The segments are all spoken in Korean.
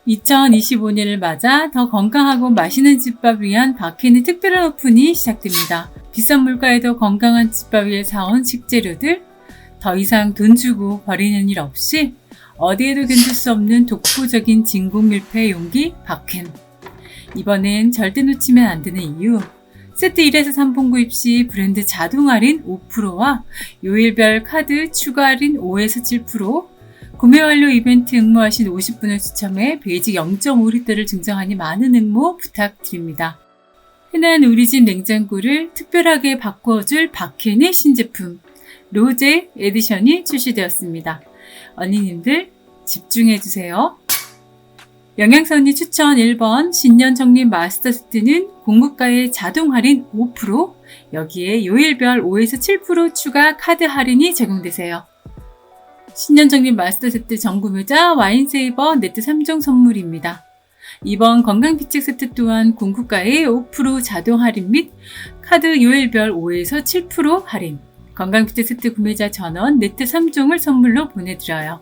2025년을 맞아 더 건강하고 맛있는 집밥을 위한 박해는 특별한 오픈이 시작됩니다. 비싼 물가에도 건강한 집밥 위에 사온 식재료들, 더 이상 돈 주고 버리는 일 없이 어디에도 견딜 수 없는 독보적인 진공밀폐 용기 박해는. 이번엔 절대 놓치면 안 되는 이유. 세트 1에서 3분 구입 시 브랜드 자동 할인 5%와 요일별 카드 추가 할인 5에서 7%, 구매 완료 이벤트 응모하신 50분을 추첨해 베이직 0.5리터를 증정하니 많은 응모 부탁드립니다. 흔한 우리 집 냉장고를 특별하게 바꿔줄 박해의 신제품 로제 에디션이 출시되었습니다. 언니님들 집중해주세요. 영양사 언니 추천 1번 신년 정리 마스터 세트는 공급가의 자동 할인 5%, 여기에 요일별 5에서 7% 추가 카드 할인이 적용되세요. 신년 정리 마스터 세트 전구매자 와인세이버 네트 3종 선물입니다. 이번 건강비책 세트 또한 공급가의 5% 자동 할인 및 카드 요일별 5에서 7% 할인, 건강비책 세트 구매자 전원 네트 3종을 선물로 보내드려요.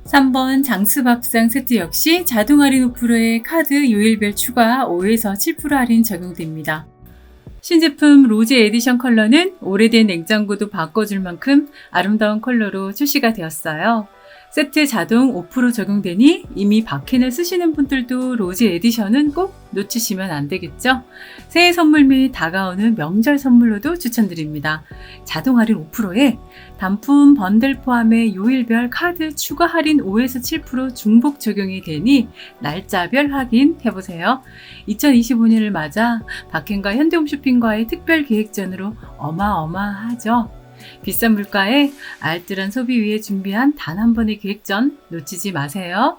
3번 장수밥상 세트 역시 자동 할인 5%의 카드 요일별 추가 5에서 7% 할인 적용됩니다. 신제품 로제 에디션 컬러는 오래된 냉장고도 바꿔줄 만큼 아름다운 컬러로 출시가 되었어요. 세트 자동 5% 적용되니 이미 박해를 쓰시는 분들도 로제 에디션은 꼭 놓치시면 안 되겠죠? 새해 선물 및 다가오는 명절 선물로도 추천드립니다. 자동 할인 5%에 단품 번들 포함해 요일별 카드 추가 할인 5에서 7% 중복 적용이 되니 날짜별 확인해보세요. 2025년을 맞아 박해과 현대홈쇼핑과의 특별 기획전으로 어마어마하죠. 비싼 물가에 알뜰한 소비 위해 준비한 단 한 번의 기획전 놓치지 마세요.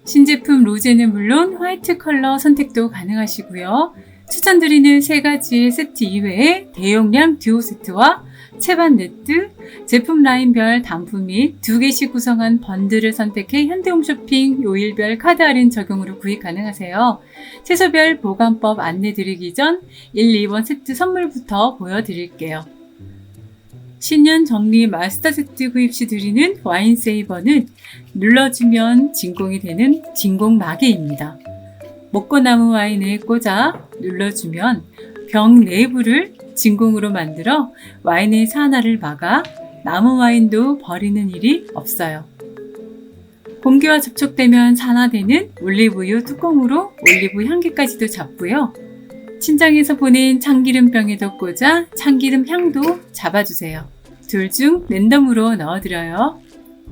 신제품 로제는 물론 화이트 컬러 선택도 가능하시고요. 추천드리는 3가지의 세트 이외에 대용량 듀오 세트와 채반 네트, 제품 라인별 단품 및 2개씩 구성한 번들을 선택해 현대홈쇼핑 요일별 카드 할인 적용으로 구입 가능하세요. 채소별 보관법 안내드리기 전 1, 2번 세트 선물부터 보여드릴게요. 신년 정리 마스터 세트 구입 시 드리는 와인세이버는 눌러주면 진공이 되는 진공마개입니다. 목고나무 와인에 꽂아 눌러주면 병 내부를 진공으로 만들어 와인의 산화를 막아 남은 와인도 버리는 일이 없어요. 공기와 접촉되면 산화되는 올리브유 뚜껑으로 올리브 향기까지도 잡고요. 친정에서 보낸 참기름병에도 꽂아 참기름 향도 잡아주세요. 둘 중 랜덤으로 넣어드려요.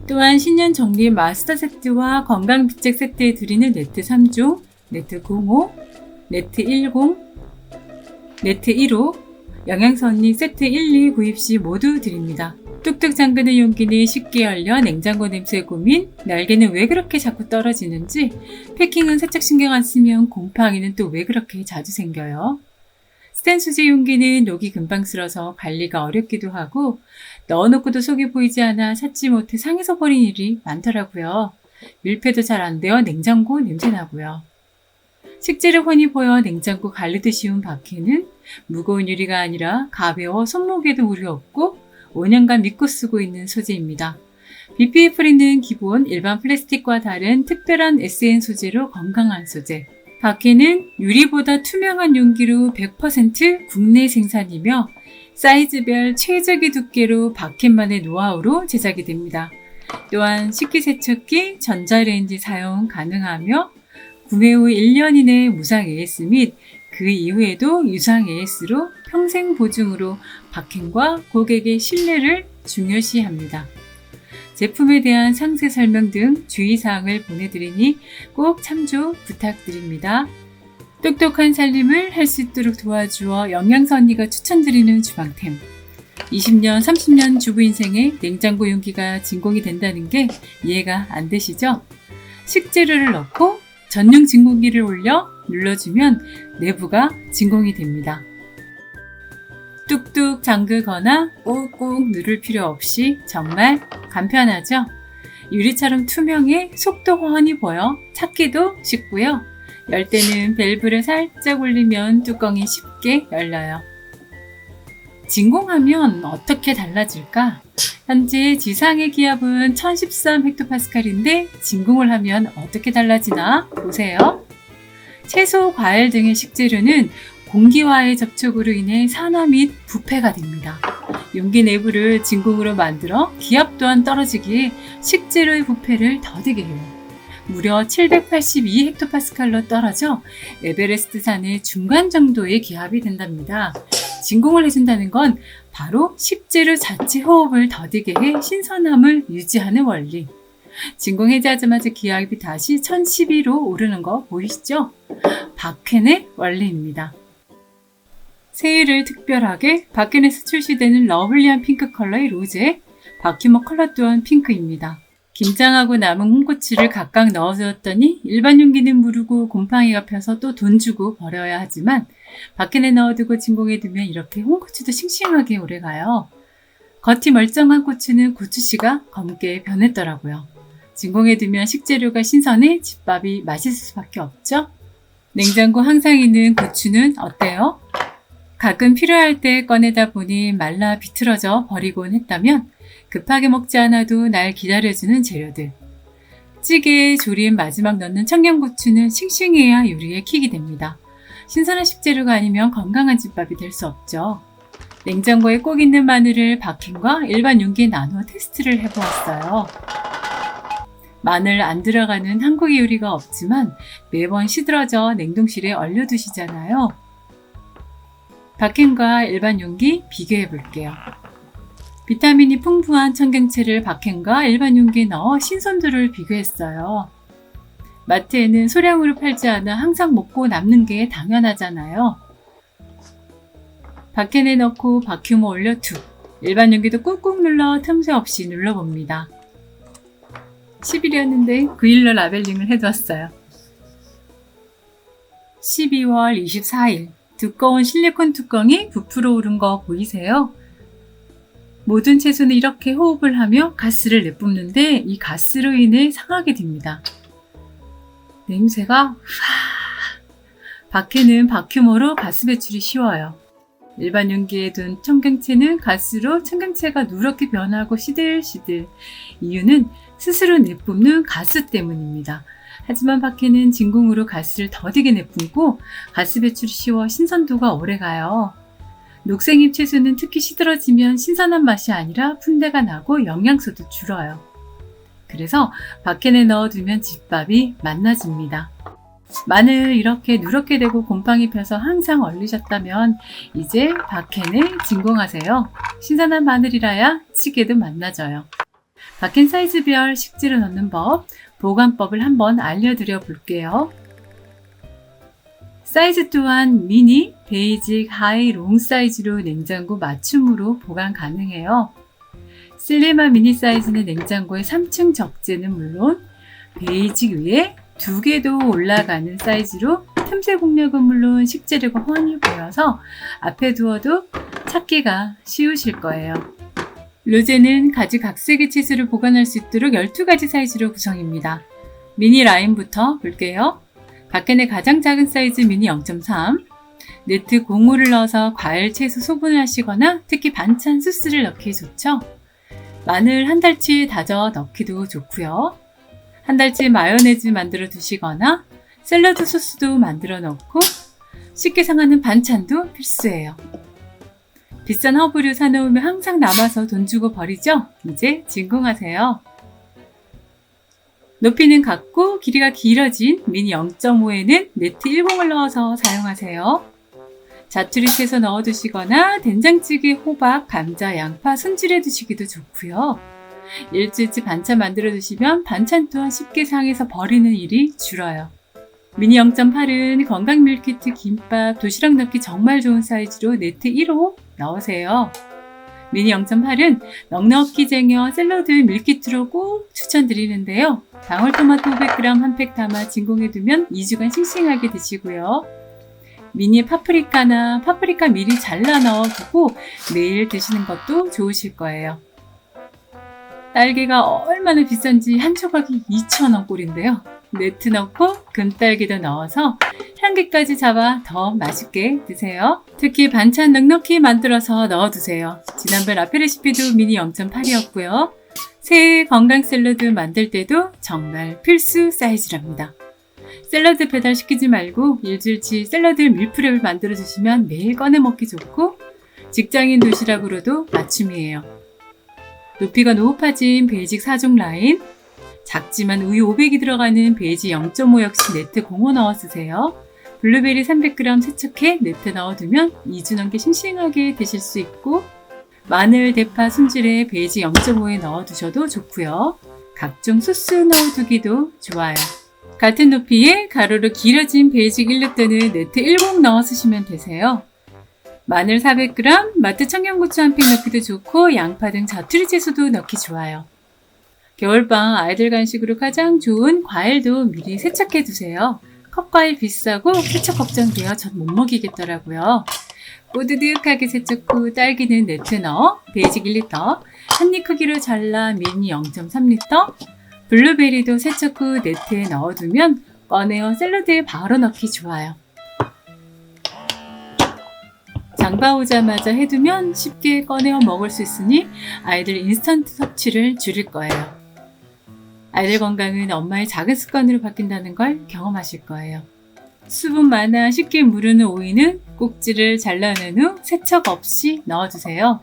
또한 신년 정리 마스터 세트와 건강비책 세트에 드리는 네트 3종, 네트 05, 네트 10, 네트 15, 영양사 언니 세트 1, 2 구입 시 모두 드립니다. 뚝뚝 잠그는 용기는 쉽게 열려 냉장고 냄새 고민, 날개는 왜 그렇게 자꾸 떨어지는지, 패킹은 살짝 신경 안 쓰면 곰팡이는 또 왜 그렇게 자주 생겨요. 스텐 수제 용기는 녹이 금방 쓸어서 관리가 어렵기도 하고 넣어놓고도 속이 보이지 않아 찾지 못해 상해서 버린 일이 많더라고요. 밀폐도 잘 안 되어 냉장고 냄새나고요. 식재료 훤히 보여 냉장고 관리도 쉬운 박해는 무거운 유리가 아니라 가벼워 손목에도 무리 없고 5년간 믿고 쓰고 있는 소재입니다. BPA 프리는 기본 일반 플라스틱과 다른 특별한 SN 소재로 건강한 소재. 박해는 유리보다 투명한 용기로 100% 국내 생산이며 사이즈별 최적의 두께로 박해만의 노하우로 제작이 됩니다. 또한 식기세척기, 전자레인지 사용 가능하며 구매 후 1년 이내 무상 AS 및 그 이후에도 유상 AS로 평생 보증으로 박해과 고객의 신뢰를 중요시합니다. 제품에 대한 상세 설명 등 주의사항을 보내드리니 꼭 참조 부탁드립니다. 똑똑한 살림을 할 수 있도록 도와주어 영양사 언니가 추천드리는 주방템. 20년, 30년 주부 인생에 냉장고 용기가 진공이 된다는 게 이해가 안 되시죠? 식재료를 넣고 전용 진공기를 올려 눌러주면 내부가 진공이 됩니다. 뚝뚝 잠그거나 꾹꾹 누를 필요 없이 정말 간편하죠? 유리처럼 투명해 속도 훤히 보여 찾기도 쉽고요. 열 때는 밸브를 살짝 올리면 뚜껑이 쉽게 열려요. 진공하면 어떻게 달라질까? 현재 지상의 기압은 1013헥토파스칼인데 진공을 하면 어떻게 달라지나 보세요. 채소, 과일 등의 식재료는 공기와의 접촉으로 인해 산화 및 부패가 됩니다. 용기 내부를 진공으로 만들어 기압 또한 떨어지기에 식재료의 부패를 더디게 해요. 무려 782헥토파스칼로 떨어져 에베레스트 산의 중간 정도의 기압이 된답니다. 진공을 해준다는 건 바로 식재료 자체 호흡을 더디게 해 신선함을 유지하는 원리. 진공 해제하자마자 기압이 다시 1012로 오르는 거 보이시죠? 바켄의 원리입니다. 새해를 특별하게 바켄에서 출시되는 러블리한 핑크 컬러의 로제, 바큐머 컬러 또한 핑크입니다. 김장하고 남은 홍고추를 각각 넣어주었더니 일반 용기는 무르고 곰팡이가 펴서 또 돈 주고 버려야 하지만 바켄에 넣어두고 진공해두면 이렇게 홍고추도 싱싱하게 오래가요. 겉이 멀쩡한 고추는 고추씨가 검게 변했더라고요. 진공해두면 식재료가 신선해 집밥이 맛있을 수밖에 없죠. 냉장고 항상 있는 고추는 어때요? 가끔 필요할 때 꺼내다 보니 말라 비틀어져 버리곤 했다면 급하게 먹지 않아도 날 기다려주는 재료들. 찌개에 조림 마지막 넣는 청양고추는 싱싱해야 요리에 킥이 됩니다. 신선한 식재료가 아니면 건강한 집밥이 될 수 없죠. 냉장고에 꼭 있는 마늘을 바켄과 일반 용기에 나누어 테스트를 해보았어요. 마늘 안 들어가는 한국의 요리가 없지만 매번 시들어져 냉동실에 얼려두시잖아요. 바켄과 일반 용기 비교해 볼게요. 비타민이 풍부한 청경채를 바켄과 일반 용기에 넣어 신선도를 비교했어요. 마트에는 소량으로 팔지 않아 항상 먹고 남는 게 당연하잖아요. 바켄에 넣고 바큐머 올려 툭, 일반 용기도 꾹꾹 눌러 틈새 없이 눌러봅니다. 10일이었는데 9일로 라벨링을 해두었어요. 12월 24일 두꺼운 실리콘 뚜껑이 부풀어 오른 거 보이세요? 모든 채소는 이렇게 호흡을 하며 가스를 내뿜는데 이 가스로 인해 상하게 됩니다. 냄새가 바켄은 바큐머로 가스 배출이 쉬워요. 일반 용기에 둔 청경채는 가스로 청경채가 누렇게 변하고 시들시들. 이유는 스스로 내뿜는 가스 때문입니다. 하지만 바켄은 진공으로 가스를 더디게 내뿜고 가스 배출이 쉬워 신선도가 오래가요. 녹색잎 채소는 특히 시들어지면 신선한 맛이 아니라 푼대가 나고 영양소도 줄어요. 그래서 바켄에 넣어두면 집밥이 맛나집니다. 마늘 이렇게 누렇게 되고 곰팡이 펴서 항상 얼리셨다면 이제 바켄에 진공하세요. 신선한 마늘이라야 찌개도 맛나져요. 바켄 사이즈별 식재료 넣는 법, 보관법을 한번 알려드려 볼게요. 사이즈 또한 미니, 베이직, 하이, 롱 사이즈로 냉장고 맞춤으로 보관 가능해요. 슬림한 미니 사이즈는 냉장고에 3층 적재는 물론 베이직 위에 2개도 올라가는 사이즈로 틈새 공략은 물론 식재료가 훤히 보여서 앞에 두어도 찾기가 쉬우실 거예요. 로제는 가지각색의 채소를 보관할 수 있도록 12가지 사이즈로 구성입니다. 미니 라인부터 볼게요. 바켄의 가장 작은 사이즈 미니 0.3, 네트 고무를 넣어서 과일, 채소 소분을 하시거나 특히 반찬 소스를 넣기 좋죠. 마늘 한 달치 다져 넣기도 좋고요. 한 달치 마요네즈 만들어 두시거나 샐러드 소스도 만들어 넣고 쉽게 상하는 반찬도 필수예요. 비싼 허브류 사놓으면 항상 남아서 돈 주고 버리죠? 이제 진공하세요. 높이는 같고 길이가 길어진 미니 0.5에는 네트 10을 넣어서 사용하세요. 자투리 채소 넣어두시거나 된장찌개, 호박, 감자, 양파 손질해 두시기도 좋고요. 일주일치 반찬 만들어 두시면 반찬 또한 쉽게 상해서 버리는 일이 줄어요. 미니 0.8은 건강 밀키트, 김밥, 도시락 넣기 정말 좋은 사이즈로 네트 1호 넣으세요. 미니 0.8은 넉넉히 쟁여 샐러드 밀키트로 꼭 추천드리는데요. 방울토마토 500g 한 팩 담아 진공해두면 2주간 싱싱하게 드시고요. 미니 파프리카나 파프리카 미리 잘라 넣어두고 매일 드시는 것도 좋으실 거예요. 딸기가 얼마나 비싼지 한 조각이 2,000원 꼴인데요. 네트 넣고 금딸기도 넣어서 향기까지 잡아 더 맛있게 드세요. 특히 반찬 넉넉히 만들어서 넣어두세요. 지난번 라페 레시피도 미니 0.8이었고요. 새해 건강 샐러드 만들 때도 정말 필수 사이즈랍니다. 샐러드 배달시키지 말고 일주일치 샐러드 밀프렙을 만들어 주시면 매일 꺼내 먹기 좋고 직장인 도시락으로도 맞춤이에요. 높이가 높아진 베이직 4종 라인, 작지만 우유 500이 들어가는 베이지 0.5 역시 네트 공호 넣어 쓰세요. 블루베리 300g 세척해 네트 넣어두면 2주 넘게 싱싱하게 드실 수 있고 마늘, 대파, 손질에 베이지 0.5에 넣어두셔도 좋고요. 각종 소스 넣어두기도 좋아요. 같은 높이에 가로로 길어진 베이직 1렙도는 네트 10 넣어 쓰시면 되세요. 마늘 400g, 마트 청양고추 한 팩 넣기도 좋고 양파 등 자투리 채소도 넣기 좋아요. 겨울방 아이들 간식으로 가장 좋은 과일도 미리 세척해 두세요. 컵과일 비싸고 세척 걱정돼요. 전 못 먹이겠더라고요. 뽀드득하게 세척 후 딸기는 네트 넣어 베이직 1리터, 한입 크기로 잘라 미니 0.3리터, 블루베리도 세척 후 네트에 넣어두면 꺼내어 샐러드에 바로 넣기 좋아요. 장봐 오자마자 해두면 쉽게 꺼내어 먹을 수 있으니 아이들 인스턴트 섭취를 줄일 거예요. 아이들 건강은 엄마의 작은 습관으로 바뀐다는 걸 경험하실 거예요. 수분 많아 쉽게 무르는 오이는 꼭지를 잘라낸 후 세척 없이 넣어주세요.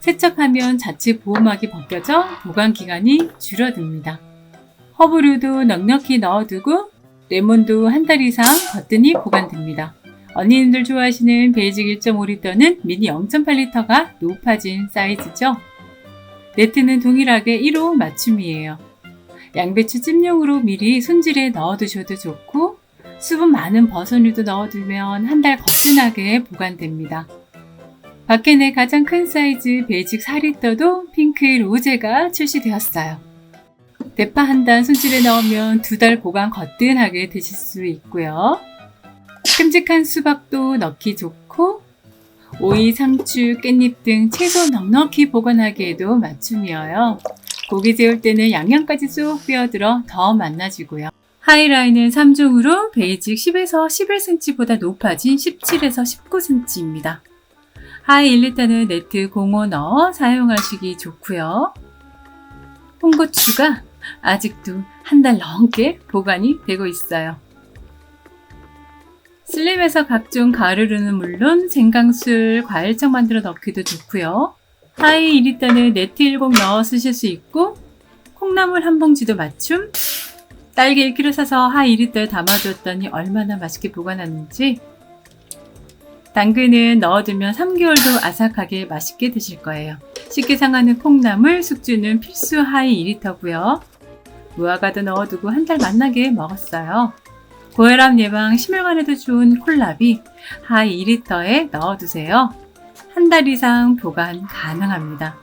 세척하면 자체 보호막이 벗겨져 보관 기간이 줄어듭니다. 허브류도 넉넉히 넣어두고 레몬도 한 달 이상 거뜬히 보관됩니다. 언니님들 좋아하시는 베이직 1.5리터는 미니 0.8리터가 높아진 사이즈죠. 네트는 동일하게 1호 맞춤이에요. 양배추 찜용으로 미리 손질해 넣어두셔도 좋고 수분 많은 버섯류도 넣어두면 한 달 거뜬하게 보관됩니다. 밖에 내 가장 큰 사이즈 베이직 4리터도 핑크 로제가 출시되었어요. 대파 한 단 손질해 넣으면 2달 보관 거뜬하게 드실 수 있고요. 큼직한 수박도 넣기 좋고 오이, 상추, 깻잎 등 채소 넉넉히 보관하기에도 맞춤이어요. 고기 재울 때는 양념까지 쏙 빼어들어 더 맛나지고요. 하이라인은 3종으로 베이직 10에서 11cm보다 높아진 17에서 19cm입니다. 하이 1리터는 네트 05 넣어 사용하시기 좋고요. 홍고추가 아직도 한 달 넘게 보관이 되고 있어요. 슬림에서 각종 가루류는 물론 생강술, 과일청 만들어 넣기도 좋고요. 하이 2리터는 네트 10 넣어 쓰실 수 있고 콩나물 한 봉지도 맞춤. 딸기 1kg 사서 하이 2리터에 담아두었더니 얼마나 맛있게 보관하는지. 당근은 넣어두면 3개월도 아삭하게 맛있게 드실 거예요. 쉽게 상하는 콩나물, 숙주는 필수 하이 2리터고요. 무화과도 넣어두고 한 달 맛나게 먹었어요. 고혈압 예방, 심혈관에도 좋은 콜라비 하이 2리터에 넣어두세요. 한 달 이상 보관 가능합니다.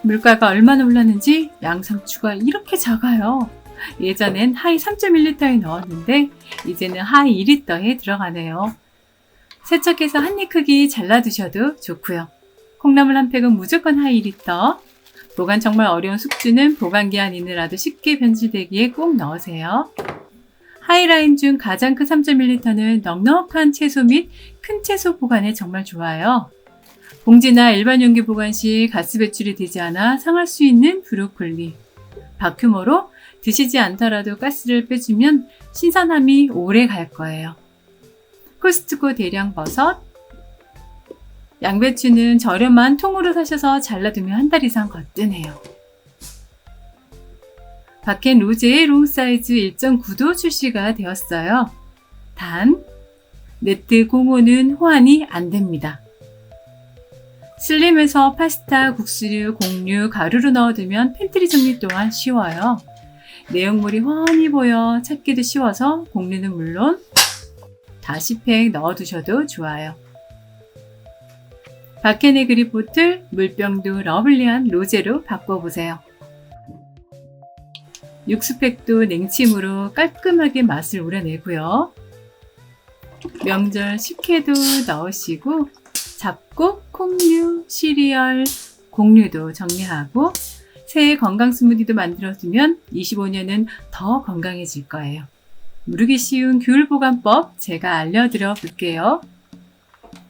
물가가 얼마나 올랐는지 양상추가 이렇게 작아요. 예전엔 하이 3.1리터에 넣었는데 이제는 하이 2리터에 들어가네요. 세척해서 한입 크기 잘라두셔도 좋고요. 콩나물 한 팩은 무조건 하이 2리터. 보관 정말 어려운 숙주는 보관기한 이느라도 쉽게 변질되기에 꼭 넣으세요. 하이라인 중 가장 큰 3.1리터는 넉넉한 채소 및 큰 채소 보관에 정말 좋아요. 봉지나 일반 용기 보관 시 가스 배출이 되지 않아 상할 수 있는 브로콜리. 바큐머로 드시지 않더라도 가스를 빼주면 신선함이 오래 갈 거예요. 코스트코 대량 버섯. 양배추는 저렴한 통으로 사셔서 잘라두면 한 달 이상 거뜬해요. 박앤 로제의 롱 사이즈 1.9도 출시가 되었어요. 단, 네트 05는 호환이 안 됩니다. 슬림에서 파스타, 국수류, 곡류, 가루로 넣어두면 팬트리 정리 또한 쉬워요. 내용물이 훤히 보여 찾기도 쉬워서 곡류는 물론 다시 팩 넣어두셔도 좋아요. 박앤의 그립 보틀, 물병도 러블리한 로제로 바꿔보세요. 육수팩도 냉침으로 깔끔하게 맛을 우려내고요. 명절 식혜도 넣으시고 잡곡, 콩류, 시리얼, 곡류도 정리하고 새해 건강 스무디도 만들어두면 25년은 더 건강해질 거예요. 무르기 쉬운 귤 보관법 제가 알려드려 볼게요.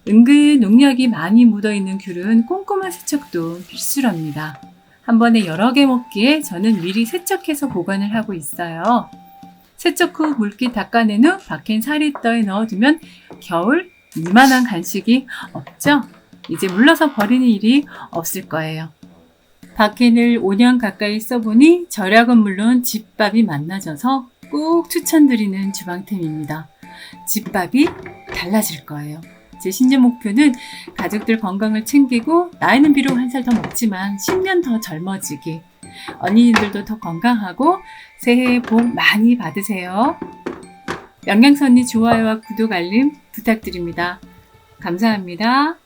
은근 농약이 많이 묻어있는 귤은 꼼꼼한 세척도 필수랍니다. 한 번에 여러 개 먹기에 저는 미리 세척해서 보관을 하고 있어요. 세척 후 물기 닦아낸 후 박힌 4리터에 넣어두면 겨울 이만한 간식이 없죠? 이제 물러서 버리는 일이 없을 거예요. 박힌을 5년 가까이 써보니 절약은 물론 집밥이 만나져서 꼭 추천드리는 주방템입니다. 집밥이 달라질 거예요. 제 신년 목표는 가족들 건강을 챙기고 나이는 비록 한 살 더 먹지만 10년 더 젊어지기. 언니들도 더 건강하고 새해 복 많이 받으세요. 영양선이 좋아요와 구독 알림 부탁드립니다. 감사합니다.